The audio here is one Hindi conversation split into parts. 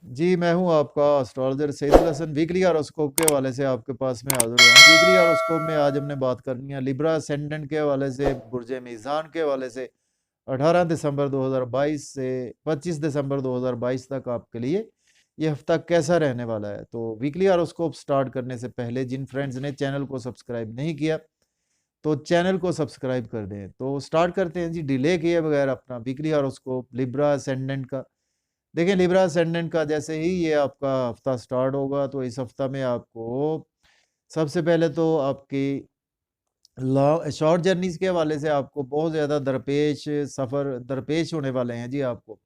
जी, मैं हूँ आपका astrologer Saidul Hasan. Weekly horoscope के हवाले से आपके पास में हाज़िर हुआ हूँ। वीकली हॉरोस्कोप में आज हमने बात करनी है लिब्रा असेंडेंट के हवाले से, बुर्ज मीज़ान के हवाले से 18 दिसंबर 2022 से 25 दिसंबर 2022 तक आपके लिए ये हफ्ता कैसा रहने वाला है। तो वीकली हॉरोस्कोप स्टार्ट करने से पहले जिन फ्रेंड्स ने चैनल को सब्सक्राइब नहीं किया, तो चैनल को सब्सक्राइब कर दें। तो स्टार्ट करते हैं जी, डिले किए बगैर अपना वीकली हॉरोस्कोप लिब्रा असेंडेंट का। देखिए, लिब्रा असेंडेंट का जैसे ही ये आपका हफ्ता स्टार्ट होगा, तो इस हफ्ता में आपको सबसे पहले तो आपकी शॉर्ट जर्नीज़ के हवाले से आपको बहुत ज़्यादा सफ़र दरपेश होने वाले हैं जी आपको।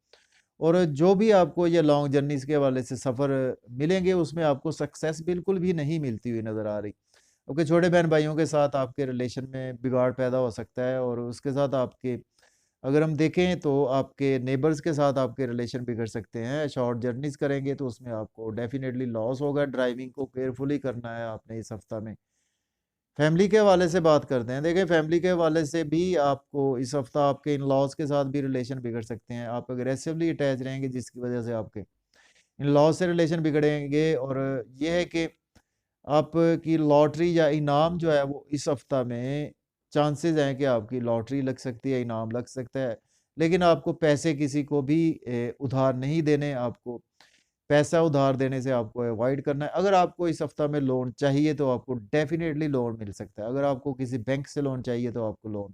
और जो भी आपको ये लॉन्ग जर्नीज़ के हवाले से सफ़र मिलेंगे, उसमें आपको सक्सेस बिल्कुल भी नहीं मिलती हुई नज़र आ रही। क्योंकि छोटे बहन-भाइयों के साथ आपके रिलेशन में बिगाड़ पैदा हो सकता है, और उसके साथ आपके अगर हम देखें तो आपके नेबर्स के साथ आपके रिलेशन बिगड़ सकते हैं। शॉर्ट जर्नीज़ करेंगे तो उसमें आपको डेफ़िनेटली लॉस होगा। ड्राइविंग को केयरफुली करना है आपने इस हफ़्ता में। फैमिली के हवाले से बात करते हैं। देखिए, फैमिली के हवाले से भी आपको इस हफ़्ता आपके इन-लॉज़ के साथ भी रिलेशन बिगड़ सकते हैं। आप अग्रेसिवली अटैच रहेंगे, जिसकी वज़ह से आपके इन-लॉज़ से रिलेशन बिगड़ेंगे। और ये है कि आपकी लॉटरी या इनाम जो है वो इस हफ्ता में चांसेस हैं कि आपकी लॉटरी लग सकती है, इनाम लग सकता है। लेकिन आपको पैसे किसी को भी उधार नहीं देने, आपको पैसा उधार देने से आपको अवॉइड करना है। अगर आपको इस हफ्ता में लोन चाहिए तो आपको डेफ़िनेटली लोन मिल सकता है। अगर आपको किसी बैंक से लोन चाहिए तो आपको लोन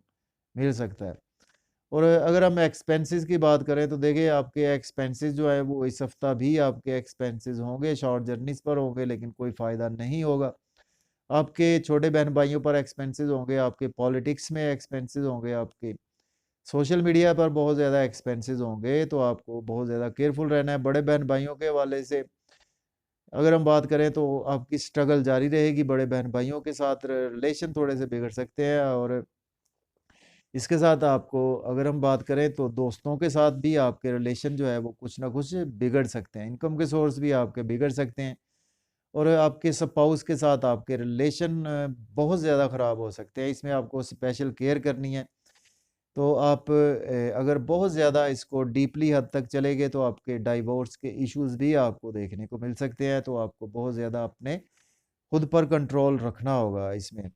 मिल सकता है। और अगर हम एक्सपेंसेस की बात करें तो देखिए, आपके एक्सपेंसेस जो है वो इस हफ्ता भी आपके एक्सपेंसेस होंगे, शॉर्ट जर्नीज़ पर होंगे, लेकिन कोई फ़ायदा नहीं होगा। आपके छोटे बहन-भाइयों पर एक्सपेंसेस होंगे, आपके पॉलिटिक्स में एक्सपेंसेस होंगे, आपके सोशल मीडिया पर बहुत ज़्यादा एक्सपेंसेस होंगे, तो आपको बहुत ज़्यादा केयरफुल रहना है। बड़े बहन-भाइयों के हवाले से अगर हम बात करें तो आपकी स्ट्रगल जारी रहेगी। बड़े बहन-भाइयों के साथ रिलेशन थोड़े से बिगड़ सकते हैं। और इसके साथ आपको अगर हम बात करें तो दोस्तों के साथ भी आपके रिलेशन जो है वो कुछ ना कुछ बिगड़ सकते हैं। इनकम के सोर्स भी आपके बिगड़ सकते हैं। और आपके स्पाउस के साथ आपके रिलेशन बहुत ज़्यादा ख़राब हो सकते हैं। इसमें आपको स्पेशल केयर करनी है। तो आप अगर बहुत ज़्यादा इसको डीपली हद तक चले गए तो आपके डाइवोर्स के इश्यूज़ भी आपको देखने को मिल सकते हैं। तो आपको बहुत ज़्यादा अपने खुद पर कंट्रोल रखना होगा इसमें।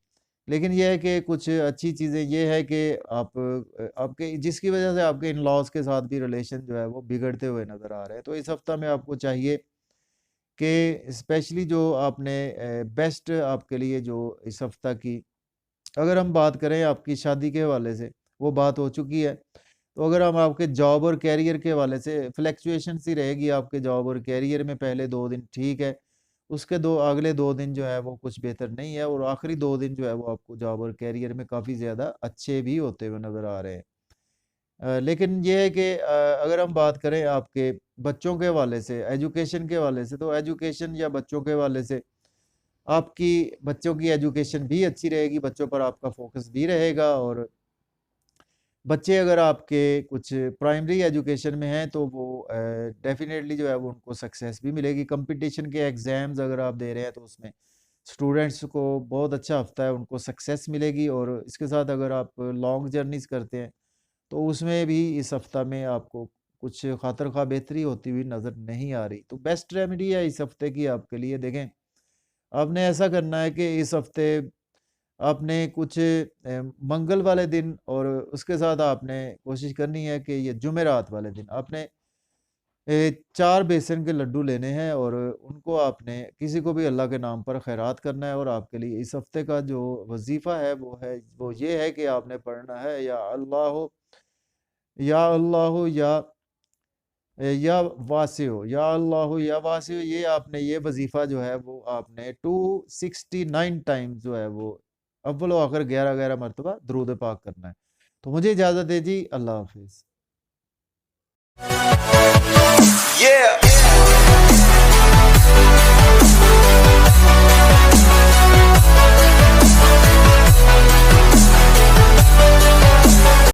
लेकिन ये है कि कुछ अच्छी चीज़ें ये है कि आपके जिसकी वज़ह से आपके इन-लॉज़ के साथ भी रिलेशन जो है वो बिगड़ते हुए नज़र आ रहे हैं। तो इस हफ़्ता में आपको चाहिए कि स्पेशली जो आपने बेस्ट आपके लिए जो इस हफ़्ता की अगर हम बात करें आपकी शादी के हवाले से, वो बात हो चुकी है। तो अगर हम आपके जॉब और करियर के हवाले से फ्लक्चुएशन सी रहेगी आपके जॉब और करियर में, पहले 2 दिन ठीक है, उसके दो अगले 2 दिन जो है वो कुछ बेहतर नहीं है, और आखिरी 2 दिन जो है वो आपको जॉब और करियर में काफ़ी ज़्यादा अच्छे भी होते हुए नज़र आ रहे हैं। लेकिन ये है कि अगर हम बात करें आपके बच्चों के हवाले से, एजुकेशन के हवाले से, तो एजुकेशन या बच्चों के हवाले से आपकी बच्चों की एजुकेशन भी अच्छी रहेगी, बच्चों पर आपका फ़ोकस भी रहेगा। और बच्चे अगर आपके कुछ प्राइमरी एजुकेशन में हैं तो वो डेफ़िनेटली जो है वो उनको सक्सेस भी मिलेगी। कंपटीशन के एग्ज़ाम्स अगर आप दे रहे हैं तो उसमें स्टूडेंट्स को बहुत अच्छा हफ़्ता है, उनको सक्सेस मिलेगी। और इसके साथ अगर आप लॉन्ग जर्नीज़ करते हैं तो उसमें भी इस हफ़्ता में आपको कुछ ख़ातिर-ख़्वाह बेहतरी होती हुई नज़र नहीं आ रही। तो बेस्ट रेमेडी है इस हफ़्ते की आपके लिए। देखें, आपने ऐसा करना है कि इस हफ़्ते आपने कुछ मंगल वाले दिन और उसके साथ आपने कोशिश करनी है कि ये जुमेरात वाले दिन आपने 4 बेसन के लड्डू लेने हैं, और उनको आपने किसी को भी अल्लाह के नाम पर खैरात करना है। और आपके लिए इस हफ़्ते का जो वज़ीफ़ा है वो ये है कि आपने पढ़ना है या अल्लाह या वासियो, ये आपने ये वज़ीफ़ा जो है वो आपने 269 टाइम्स जो है वो अव्वल व आखिर 11-11 मर्तबा दुरूद पाक करना है। तो मुझे इजाज़त दीजिए। अल्लाह हाफ़िज़। Yeah.